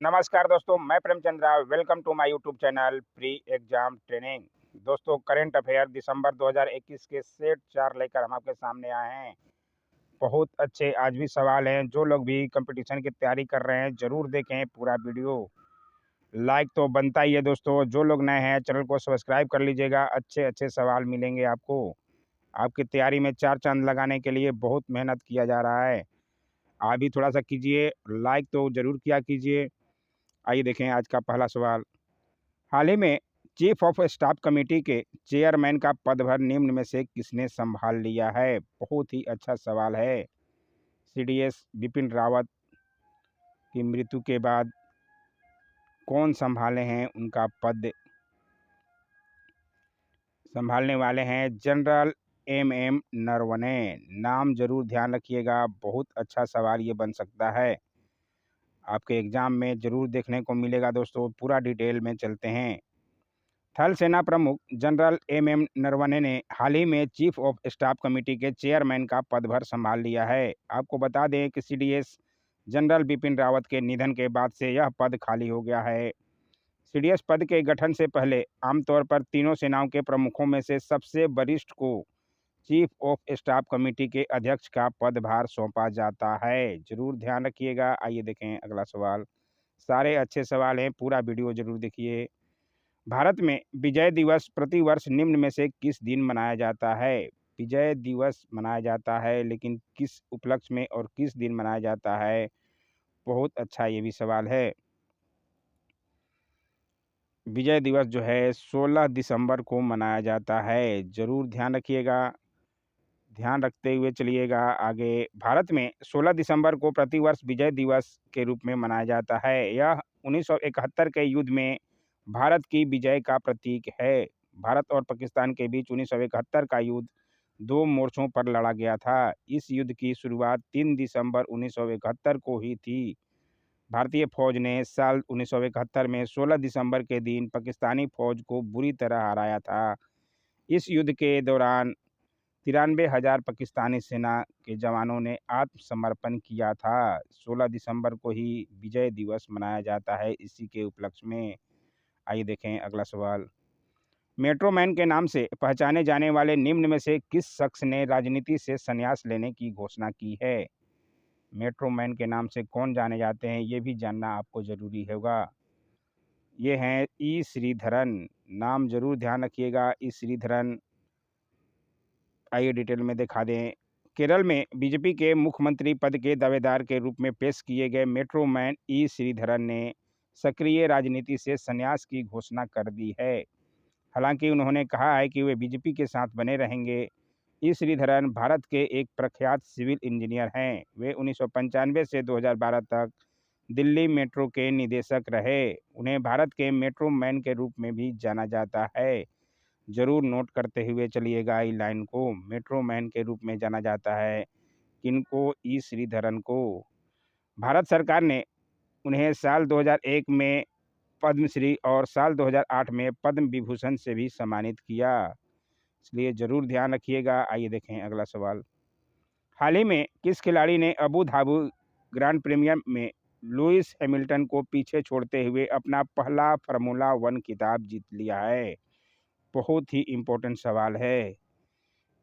नमस्कार दोस्तों, मैं Premchandra. Welcome to my YouTube channel pre exam training. दोस्तों, करंट अफेयर दिसंबर 2021 के सेट 4 लेकर हम आपके सामने आए हैं। बहुत अच्छे आज भी सवाल हैं। जो लोग भी कंपटीशन की तैयारी कर रहे हैं ज़रूर देखें पूरा वीडियो। लाइक तो बनता ही है दोस्तों। जो लोग नए हैं चैनल को सब्सक्राइब कर लीजिएगा। अच्छे अच्छे सवाल मिलेंगे आपको। आपकी तैयारी में चार चांद लगाने के लिए बहुत मेहनत किया जा रहा है। आप भी थोड़ा सा कीजिए, लाइक तो ज़रूर किया कीजिए। आइए देखें आज का पहला सवाल। हाल ही में चीफ ऑफ स्टाफ कमेटी के चेयरमैन का पदभार निम्न में से किसने संभाल लिया है? बहुत ही अच्छा सवाल है। सीडीएस बिपिन रावत की मृत्यु के बाद कौन संभाले हैं उनका पद? संभालने वाले हैं जनरल एम नरवणे। नाम जरूर ध्यान रखिएगा। बहुत अच्छा सवाल ये बन सकता है, आपके एग्जाम में जरूर देखने को मिलेगा दोस्तों। पूरा डिटेल में चलते हैं। थल सेना प्रमुख जनरल नरवणे ने हाल ही में चीफ ऑफ स्टाफ कमेटी के चेयरमैन का पदभार संभाल लिया है। आपको बता दें कि सीडीएस जनरल बिपिन रावत के निधन के बाद से यह पद खाली हो गया है। सीडीएस पद के गठन से पहले आमतौर पर तीनों सेनाओं के प्रमुखों में से सबसे वरिष्ठ को चीफ ऑफ स्टाफ कमेटी के अध्यक्ष का पदभार सौंपा जाता है। जरूर ध्यान रखिएगा। आइए देखें अगला सवाल। सारे अच्छे सवाल हैं, पूरा वीडियो जरूर देखिए। भारत में विजय दिवस प्रतिवर्ष निम्न में से किस दिन मनाया जाता है? विजय दिवस मनाया जाता है, लेकिन किस उपलक्ष्य में और किस दिन मनाया जाता है? बहुत अच्छा ये भी सवाल है। विजय दिवस जो है 16 दिसंबर को मनाया जाता है। जरूर ध्यान रखिएगा। ध्यान रखते हुए चलिएगा आगे। भारत में 16 दिसंबर को प्रतिवर्ष विजय दिवस के रूप में मनाया जाता है। यह 1971 के युद्ध में भारत की विजय का प्रतीक है। भारत और पाकिस्तान के बीच 1971 का युद्ध दो मोर्चों पर लड़ा गया था। इस युद्ध की शुरुआत 3 दिसंबर 1971 को ही थी। भारतीय फौज ने साल 1971 में 16 दिसंबर के दिन पाकिस्तानी फौज को बुरी तरह हराया था। इस युद्ध के दौरान 93,000 पाकिस्तानी सेना के जवानों ने आत्मसमर्पण किया था। 16 दिसंबर को ही विजय दिवस मनाया जाता है, इसी के उपलक्ष्य में। आइए देखें अगला सवाल। मेट्रो मैन के नाम से पहचाने जाने वाले निम्न में से किस शख्स ने राजनीति से संन्यास लेने की घोषणा की है? मेट्रो मैन के नाम से कौन जाने जाते हैं, ये भी जानना आपको जरूरी होगा। ये हैं ई श्रीधरन। नाम जरूर ध्यान रखिएगा, ई श्रीधरन। आइए डिटेल में दिखा दें। केरल में बीजेपी के मुख्यमंत्री पद के दावेदार के रूप में पेश किए गए मेट्रो मैन ई श्रीधरन ने सक्रिय राजनीति से संन्यास की घोषणा कर दी है। हालांकि उन्होंने कहा है कि वे बीजेपी के साथ बने रहेंगे। ई श्रीधरन भारत के एक प्रख्यात सिविल इंजीनियर हैं। वे 1995 से 2012 तक दिल्ली मेट्रो के निदेशक रहे। उन्हें भारत के मेट्रो मैन के रूप में भी जाना जाता है। जरूर नोट करते हुए चलिएगा इस लाइन को। मेट्रो मैन के रूप में जाना जाता है किनको? ई श्रीधरन को। भारत सरकार ने उन्हें साल 2001 में पद्मश्री और साल 2008 में पद्म विभूषण से भी सम्मानित किया, इसलिए जरूर ध्यान रखिएगा। आइए देखें अगला सवाल। हाल ही में किस खिलाड़ी ने अबू धाबी ग्रांड प्रीमियम में लुइस हैमिल्टन को पीछे छोड़ते हुए अपना पहला फार्मूला 1 खिताब जीत लिया है? बहुत ही इम्पोर्टेंट सवाल है।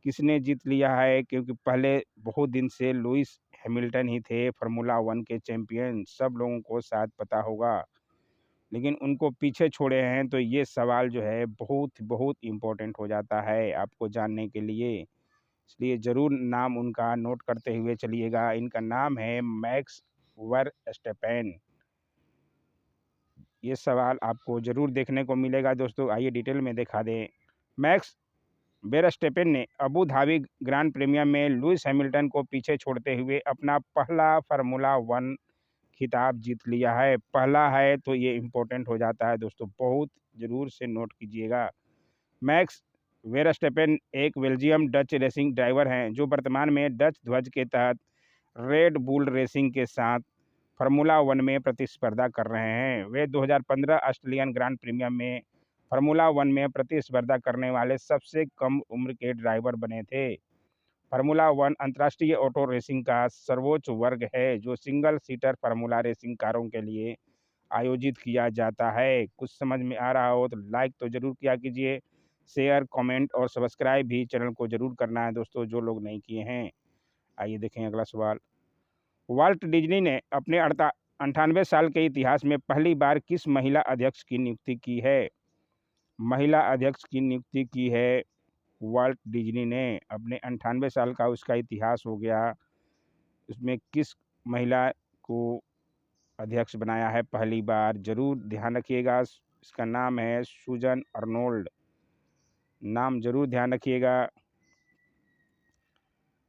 किसने जीत लिया है? क्योंकि पहले बहुत दिन से लुइस हैमिल्टन ही थे फार्मूला 1 के चैंपियन, सब लोगों को शायद पता होगा, लेकिन उनको पीछे छोड़े हैं। तो ये सवाल जो है बहुत बहुत इम्पोर्टेंट हो जाता है आपको जानने के लिए, इसलिए ज़रूर नाम उनका नोट करते हुए चलिएगा। इनका नाम है मैक्स वर्स्टेपेन। ये सवाल आपको ज़रूर देखने को मिलेगा दोस्तों। आइए डिटेल में दिखा दें। मैक्स वेरस्टेपेन ने अबू धाबी ग्रांड प्रीमियम में लुइस हैमिल्टन को पीछे छोड़ते हुए अपना पहला फार्मूला 1 खिताब जीत लिया है। पहला है तो ये इम्पोर्टेंट हो जाता है दोस्तों, बहुत ज़रूर से नोट कीजिएगा। मैक्स वेरस्टेपेन एक बेल्जियम डच रेसिंग ड्राइवर हैं जो वर्तमान में डच ध्वज के तहत रेड बुल रेसिंग के साथ फार्मूला 1 में प्रतिस्पर्धा कर रहे हैं। वे 2015 ऑस्ट्रेलियन ग्रांड प्रीमियम में फार्मूला 1 में प्रतिस्पर्धा करने वाले सबसे कम उम्र के ड्राइवर बने थे। फार्मूला 1 अंतर्राष्ट्रीय ऑटो रेसिंग का सर्वोच्च वर्ग है जो सिंगल सीटर फार्मूला रेसिंग कारों के लिए आयोजित किया जाता है। कुछ समझ में आ रहा हो तो लाइक तो ज़रूर किया कीजिए, शेयर, कमेंट और सब्सक्राइब भी चैनल को ज़रूर करना है दोस्तों, जो लोग नहीं किए हैं। आइए देखें अगला सवाल। वाल्ट डिज्नी ने अपने 98 साल के इतिहास में पहली बार किस महिला अध्यक्ष की नियुक्ति की है? महिला अध्यक्ष की नियुक्ति की है वाल्ट डिज्नी ने। अपने 98 साल का उसका इतिहास हो गया, उसमें किस महिला को अध्यक्ष बनाया है पहली बार? ज़रूर ध्यान रखिएगा, इसका नाम है सूजन अर्नोल्ड। नाम ज़रूर ध्यान रखिएगा।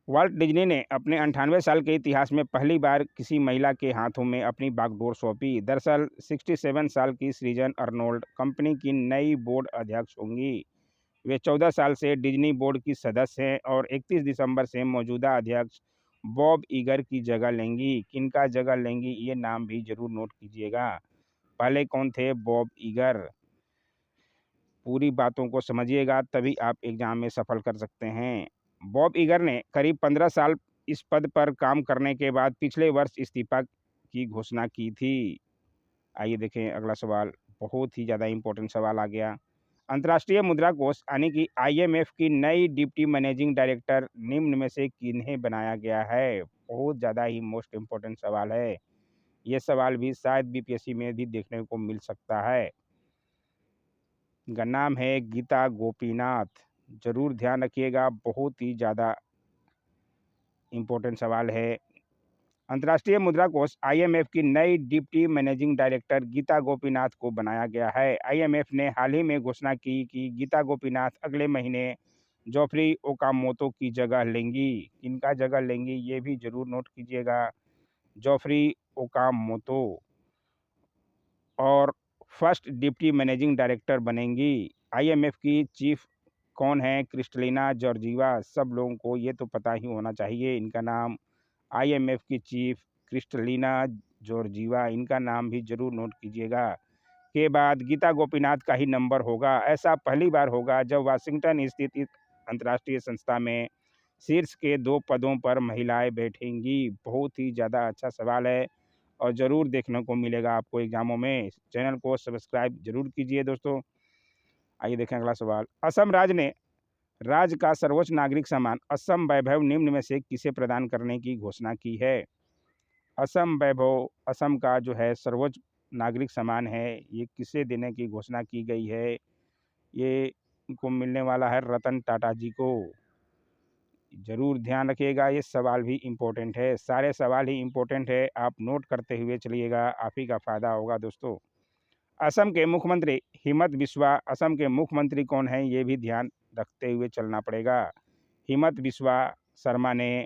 वाल्ट डिज्नी ने अपने 98 साल के इतिहास में पहली बार किसी महिला के हाथों में अपनी बागडोर सौंपी। दरअसल 67 साल की सृजन अर्नोल्ड कंपनी की नई बोर्ड अध्यक्ष होंगी। वे 14 साल से डिज्नी बोर्ड की सदस्य हैं और 31 दिसंबर से मौजूदा अध्यक्ष बॉब इगर की जगह लेंगी। किनका जगह लेंगी, ये नाम भी जरूर नोट कीजिएगा। पहले कौन थे? Bob eager. पूरी बातों को समझिएगा, तभी आप एग्जाम में सफल कर सकते हैं। बॉब इगर ने करीब 15 साल इस पद पर काम करने के बाद पिछले वर्ष इस्तीफा की घोषणा की थी। आइए देखें अगला सवाल। बहुत ही ज़्यादा इम्पोर्टेंट सवाल आ गया। अंतर्राष्ट्रीय मुद्रा कोष यानी कि IMF की नई डिप्टी मैनेजिंग डायरेक्टर निम्न में से किन्हें बनाया गया है? बहुत ज़्यादा ही मोस्ट इम्पोर्टेंट सवाल है। ये सवाल भी शायद BPSC में भी देखने को मिल सकता है। इनका नाम है गीता गोपीनाथ। ज़रूर ध्यान रखिएगा, बहुत ही ज़्यादा इम्पोर्टेंट सवाल है। अंतर्राष्ट्रीय मुद्रा कोष IMF की नई deputy managing director Gita Gopinath को बनाया गया है। IMF ने हाल ही में घोषणा की कि गीता गोपीनाथ अगले महीने जोफ्री ओकामोतो की जगह लेंगी। किनका जगह लेंगी, ये भी जरूर नोट कीजिएगा। जोफ्री ओकामोतो और फर्स्ट डिप्टी मैनेजिंग डायरेक्टर बनेंगी। IMF की चीफ कौन है? Kristalina Georgieva. सब लोगों को ये तो पता ही होना चाहिए। इनका नाम IMF की चीफ क्रिस्टलिना जॉर्जीवा, इनका नाम भी जरूर नोट कीजिएगा। के बाद गीता गोपीनाथ का ही नंबर होगा। ऐसा पहली बार होगा जब वाशिंगटन स्थित इस अंतर्राष्ट्रीय संस्था में शीर्ष के 2 पदों पर महिलाएं बैठेंगी। बहुत ही ज़्यादा अच्छा सवाल है और ज़रूर देखने को मिलेगा आपको एग्जामों में। चैनल को सब्सक्राइब जरूर कीजिए दोस्तों। आइए देखें अगला सवाल। असम राज्य ने राज्य का सर्वोच्च नागरिक सम्मान असम वैभव निम्न में से किसे प्रदान करने की घोषणा की है? असम वैभव, असम का जो है सर्वोच्च नागरिक सम्मान है, ये किसे देने की घोषणा की गई है? ये इनको मिलने वाला है रतन टाटा जी को। ज़रूर ध्यान रखिएगा, ये सवाल भी इम्पोर्टेंट है। सारे सवाल ही इम्पोर्टेंट है, आप नोट करते हुए चलिएगा, आप ही का फ़ायदा होगा दोस्तों। असम के मुख्यमंत्री हिमंत बिस्वा, असम के मुख्यमंत्री कौन हैं, ये भी ध्यान रखते हुए चलना पड़ेगा। हिमंत बिस्वा शर्मा ने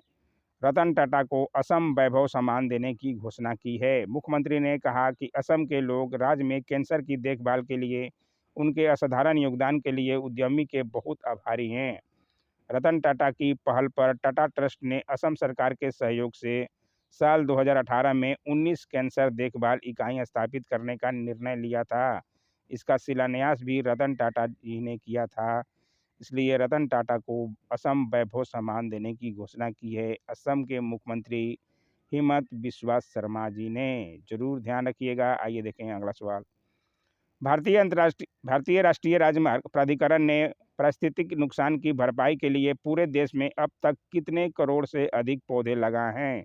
रतन टाटा को असम वैभव सम्मान देने की घोषणा की है। मुख्यमंत्री ने कहा कि असम के लोग राज्य में कैंसर की देखभाल के लिए उनके असाधारण योगदान के लिए उद्यमी के बहुत आभारी हैं। रतन टाटा की पहल पर टाटा ट्रस्ट ने असम सरकार के सहयोग से साल 2018 में 19 कैंसर देखभाल इकाइयाँ स्थापित करने का निर्णय लिया था। इसका शिलान्यास भी रतन टाटा जी ने किया था। इसलिए रतन टाटा को असम वैभव सम्मान देने की घोषणा की है असम के मुख्यमंत्री हिमंत बिस्वा शर्मा जी ने। जरूर ध्यान रखिएगा। आइए देखें अगला सवाल। भारतीय राष्ट्रीय राजमार्ग प्राधिकरण ने पारिस्थितिक नुकसान की भरपाई के लिए पूरे देश में अब तक कितने करोड़ से अधिक पौधे लगाए हैं?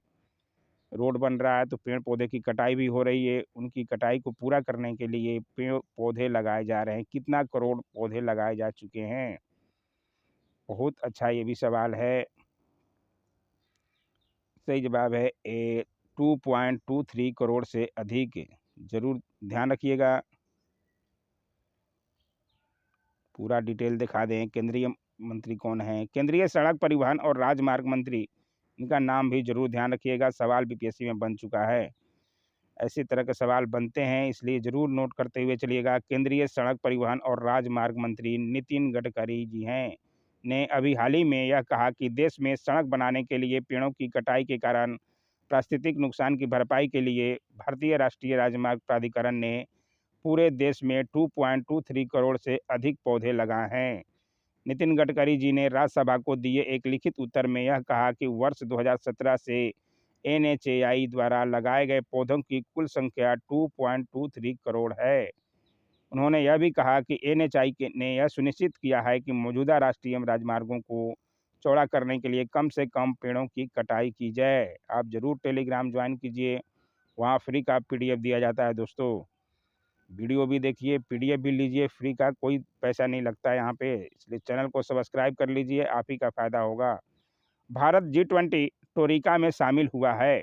रोड बन रहा है तो पेड़ पौधे की कटाई भी हो रही है, उनकी कटाई को पूरा करने के लिए पेड़ पौधे लगाए जा रहे हैं। कितना करोड़ पौधे लगाए जा चुके हैं? बहुत अच्छा ये भी सवाल है। सही जवाब है 2.23 करोड़ से अधिक। जरूर ध्यान रखिएगा, पूरा डिटेल दिखा दें। केंद्रीय मंत्री कौन है? केंद्रीय सड़क परिवहन और राजमार्ग मंत्री, इनका नाम भी जरूर ध्यान रखिएगा। सवाल BPSC में बन चुका है, ऐसे तरह के सवाल बनते हैं, इसलिए जरूर नोट करते हुए चलिएगा। केंद्रीय सड़क परिवहन और राजमार्ग मंत्री नितिन गडकरी जी हैं ने अभी हाल ही में यह कहा कि देश में सड़क बनाने के लिए पेड़ों की कटाई के कारण पारिस्थितिक नुकसान की भरपाई के लिए भारतीय राष्ट्रीय राजमार्ग प्राधिकरण ने पूरे देश में 2.23 करोड़ से अधिक पौधे लगाए हैं। नितिन गडकरी जी ने राज्यसभा को दिए एक लिखित उत्तर में यह कहा कि वर्ष 2017 से NHAI द्वारा लगाए गए पौधों की कुल संख्या 2.23 करोड़ है। उन्होंने यह भी कहा कि NHAI ने यह सुनिश्चित किया है कि मौजूदा राष्ट्रीय राजमार्गों को चौड़ा करने के लिए कम से कम पेड़ों की कटाई की जाए। आप ज़रूर टेलीग्राम ज्वाइन कीजिए, वहाँ फ्री का PDF दिया जाता है दोस्तों। वीडियो भी देखिए, PDF भी लीजिए, फ्री का कोई पैसा नहीं लगता है यहाँ पे, इसलिए चैनल को सब्सक्राइब कर लीजिए, आप ही का फ़ायदा होगा। भारत G20 टोरिका में शामिल हुआ है।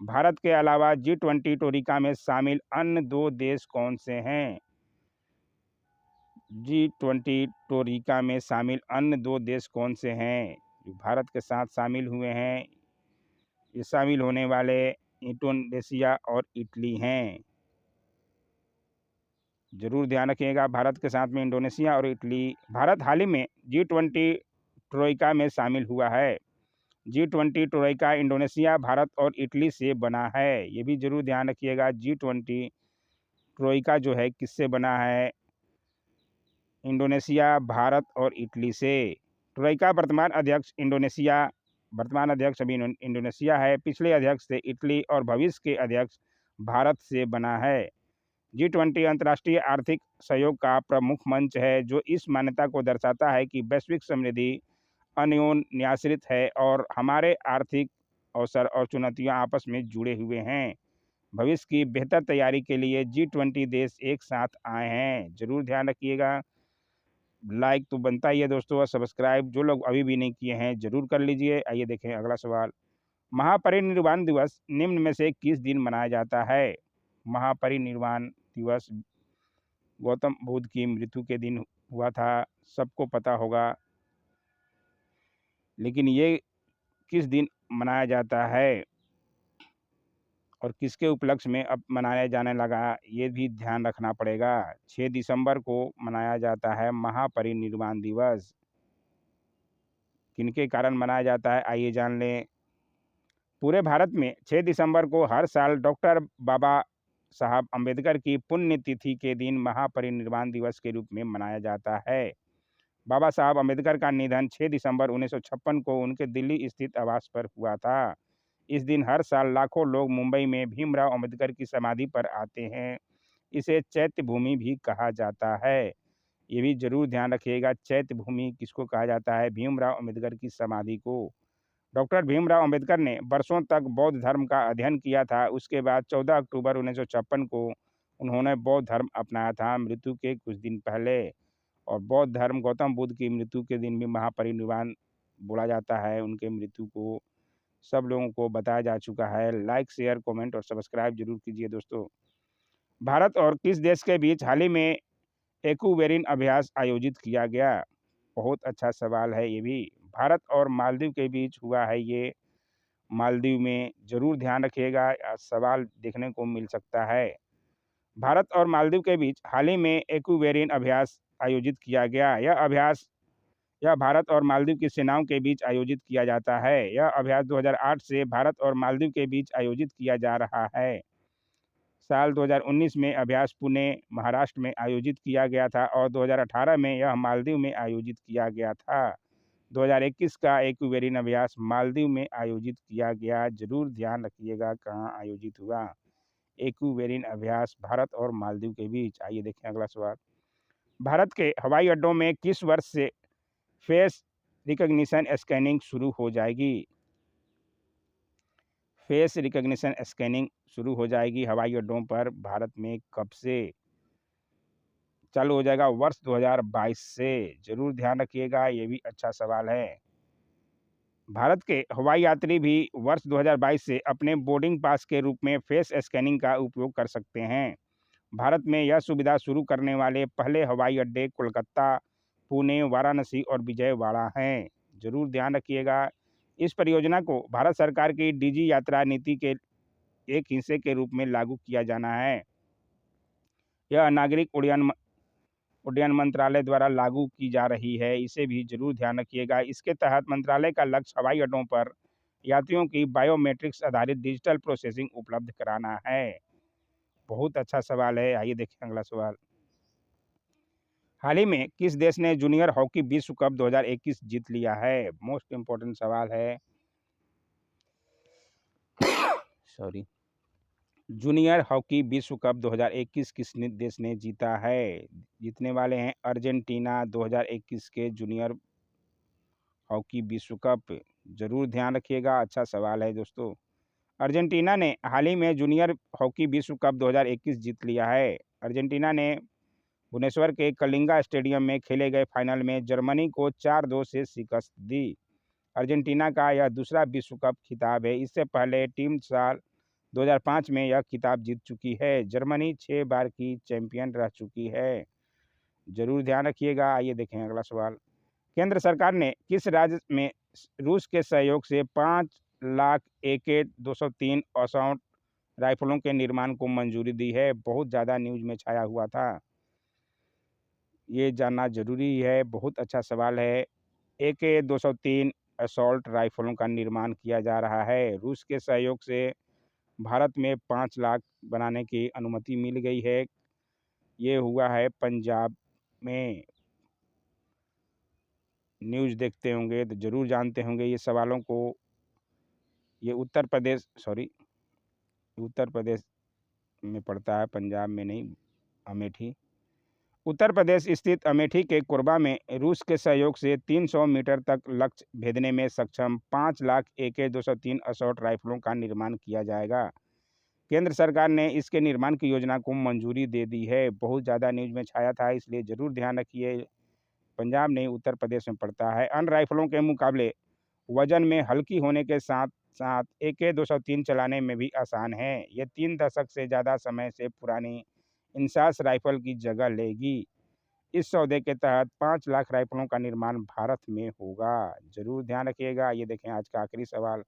भारत के अलावा G20 टोरिका में शामिल अन्य 2 देश कौन से हैं? G20 टोरिका में शामिल अन्य 2 देश कौन से हैं जो भारत के साथ शामिल हुए हैं? ये शामिल होने वाले इंडोनेशिया और इटली हैं। ज़रूर ध्यान रखिएगा, भारत के साथ में इंडोनेशिया और इटली। भारत हाल ही में G20 ट्रोइका में शामिल हुआ है। G20 ट्रोइका इंडोनेशिया, भारत और इटली से बना है। ये भी ज़रूर ध्यान रखिएगा, G20 ट्रोइका जो है किससे बना है? इंडोनेशिया, भारत और इटली से। ट्रोइका वर्तमान अध्यक्ष अभी इंडोनेशिया है, पिछले अध्यक्ष थे इटली और भविष्य के अध्यक्ष भारत से बना है। G20 अंतर्राष्ट्रीय आर्थिक सहयोग का प्रमुख मंच है जो इस मान्यता को दर्शाता है कि वैश्विक समृद्धि अन्योन्याश्रित है और हमारे आर्थिक अवसर और चुनौतियां आपस में जुड़े हुए हैं। भविष्य की बेहतर तैयारी के लिए G20 देश एक साथ आए हैं। जरूर ध्यान रखिएगा, लाइक तो बनता ही है दोस्तों, और सब्सक्राइब जो लोग अभी भी नहीं किए हैं जरूर कर लीजिए। आइए देखें अगला सवाल। महापरिनिर्वाण दिवस निम्न में से किस दिन मनाया जाता है? महापरिनिर्वाण दिवस गौतम बुद्ध की मृत्यु के दिन हुआ था, सबको पता होगा, लेकिन ये किस दिन मनाया जाता है और किसके उपलक्ष्य में अब मनाया जाने लगा, ये भी ध्यान रखना पड़ेगा। 6 दिसंबर को मनाया जाता है महापरिनिर्वाण दिवस। किनके कारण मनाया जाता है, आइए जान लें। पूरे भारत में 6 दिसंबर को हर साल डॉक्टर बाबा साहब अम्बेडकर की पुण्यतिथि के दिन महापरिनिर्वाण दिवस के रूप में मनाया जाता है। बाबा साहब अम्बेडकर का निधन 6 दिसंबर 1956 को उनके दिल्ली स्थित आवास पर हुआ था। इस दिन हर साल लाखों लोग मुंबई में भीमराव अम्बेडकर की समाधि पर आते हैं। इसे चैत्य भूमि भी कहा जाता है। ये भी जरूर ध्यान रखिएगा, चैत्य भूमि किसको कहा जाता है? भीमराव अम्बेडकर की समाधि को। डॉक्टर भीमराव अम्बेडकर ने वर्षों तक बौद्ध धर्म का अध्ययन किया था। उसके बाद 14 अक्टूबर 1956 को उन्होंने बौद्ध धर्म अपनाया था, मृत्यु के कुछ दिन पहले। और बौद्ध धर्म गौतम बुद्ध की मृत्यु के दिन भी महापरिनिर्वाण बोला जाता है। उनके मृत्यु को सब लोगों को बताया जा चुका है। लाइक, शेयर, कमेंट और सब्सक्राइब जरूर कीजिए दोस्तों। भारत और किस देश के बीच हाल ही में एक्वेरियन अभ्यास आयोजित किया गया? बहुत अच्छा सवाल है ये भी। भारत और मालदीव के बीच हुआ है ये, मालदीव में। जरूर ध्यान रखिएगा, सवाल देखने को मिल सकता है। भारत और मालदीव के बीच हाल ही में एक्वेरियन अभ्यास आयोजित किया गया। यह भारत और मालदीव की सेनाओं के बीच आयोजित किया जाता है। यह अभ्यास 2008 से भारत और मालदीव के बीच आयोजित किया जा रहा है। साल 2019 में अभ्यास पुणे, महाराष्ट्र में आयोजित किया गया था और 2018 में यह मालदीव में आयोजित किया गया था। 2021 का एक्वेरियन अभ्यास मालदीव में आयोजित किया गया। जरूर ध्यान रखिएगा कहाँ आयोजित हुआ एक्वेरियन अभ्यास भारत और मालदीव के बीच। आइए देखें अगला सवाल। भारत के हवाई अड्डों में किस वर्ष से फेस रिकग्निशन स्कैनिंग शुरू हो जाएगी? फेस रिकग्निशन स्कैनिंग शुरू हो जाएगी हवाई अड्डों पर भारत में कब से? चालू हो जाएगा वर्ष 2022 से। जरूर ध्यान रखिएगा, ये भी अच्छा सवाल है। भारत के हवाई यात्री भी वर्ष 2022 से अपने बोर्डिंग पास के रूप में फेस स्कैनिंग का उपयोग कर सकते हैं। भारत में यह सुविधा शुरू करने वाले पहले हवाई अड्डे कोलकाता, पुणे, वाराणसी और विजयवाड़ा हैं। जरूर ध्यान रखिएगा, इस परियोजना को भारत सरकार की डिजी यात्रा नीति के एक हिस्से के रूप में लागू किया जाना है। यह नागरिक उड्डयन मंत्रालय द्वारा लागू की जा रही है, इसे भी जरूर ध्यान रखिएगा। इसके तहत मंत्रालय का लक्ष्य हवाई अड्डों पर यात्रियों की बायोमेट्रिक्स आधारित डिजिटल प्रोसेसिंग उपलब्ध कराना है। बहुत अच्छा सवाल है, आइए देखें अगला सवाल। हाल ही में किस देश ने जूनियर हॉकी विश्व कप 2021 जीत लिया है? मोस्ट इम्पोर्टेंट सवाल है। सॉरी जूनियर हॉकी विश्व कप 2021 किस देश ने जीता है? जीतने वाले हैं अर्जेंटीना 2021 के जूनियर हॉकी विश्व कप। जरूर ध्यान रखिएगा, अच्छा सवाल है दोस्तों। अर्जेंटीना ने हाल ही में जूनियर हॉकी विश्व कप 2021 जीत लिया है। अर्जेंटीना ने भुवनेश्वर के कलिंगा स्टेडियम में खेले गए फाइनल में जर्मनी को 4-2 से शिकस्त दी। अर्जेंटीना का यह दूसरा विश्व कप खिताब है। इससे पहले टीम साल 2005 में यह खिताब जीत चुकी है। जर्मनी 6 बार की चैंपियन रह चुकी है। जरूर ध्यान रखिएगा। आइए देखें अगला सवाल। केंद्र सरकार ने किस राज्य में रूस के सहयोग से 5 लाख AK-203 असॉल्ट राइफलों के निर्माण को मंजूरी दी है? बहुत ज़्यादा न्यूज में छाया हुआ था, ये जानना जरूरी है। बहुत अच्छा सवाल है। AK-203 असॉल्ट राइफलों का निर्माण किया जा रहा है। रूस के सहयोग से भारत में 5 लाख बनाने की अनुमति मिल गई है। ये हुआ है पंजाब में। न्यूज़ देखते होंगे तो ज़रूर जानते होंगे ये सवालों को। ये उत्तर प्रदेश में पड़ता है, पंजाब में नहीं, अमेठी। उत्तर प्रदेश स्थित अमेठी के कोरबा में रूस के सहयोग से 300 मीटर तक लक्ष्य भेदने में सक्षम 5 लाख AK-203 असॉल्ट राइफलों का निर्माण किया जाएगा। केंद्र सरकार ने इसके निर्माण की योजना को मंजूरी दे दी है। बहुत ज़्यादा न्यूज़ में छाया था, इसलिए ज़रूर ध्यान रखिए। पंजाब नहीं, उत्तर प्रदेश में पड़ता है। अन्य राइफलों के मुकाबले वजन में हल्की होने के साथ साथ AK-203 चलाने में भी आसान है। ये 3 दशक से ज़्यादा समय से पुरानी इंसास राइफल की जगह लेगी। इस सौदे के तहत 5 लाख राइफलों का निर्माण भारत में होगा। जरूर ध्यान रखिएगा। ये देखें आज का आखिरी सवाल।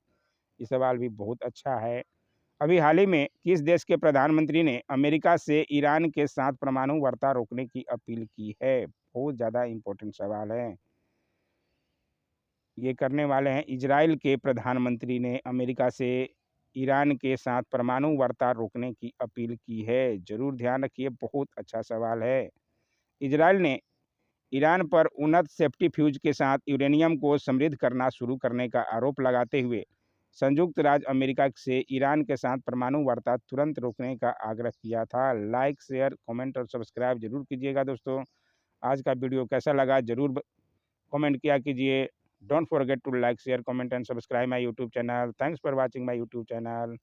ये सवाल भी बहुत अच्छा है। अभी हाल ही में किस देश के प्रधानमंत्री ने अमेरिका से ईरान के साथ परमाणु वार्ता रोकने की अपील की है? बहुत ज़्यादा इम्पोर्टेंट सवाल है। ये करने वाले हैं इजराइल के प्रधानमंत्री ने अमेरिका से ईरान के साथ परमाणु वार्ता रोकने की अपील की है। जरूर ध्यान रखिए, बहुत अच्छा सवाल है। इजराइल ने ईरान पर उन्नत सेफ्टी फ्यूज के साथ यूरेनियम को समृद्ध करना शुरू करने का आरोप लगाते हुए संयुक्त राज्य अमेरिका से ईरान के साथ परमाणु वार्ता तुरंत रोकने का आग्रह किया था। लाइक, शेयर, कमेंट और सब्सक्राइब जरूर कीजिएगा दोस्तों। आज का वीडियो कैसा लगा जरूर कमेंट किया कीजिए। Don't forget to like, share, comment and subscribe my YouTube channel. Thanks for watching my YouTube channel.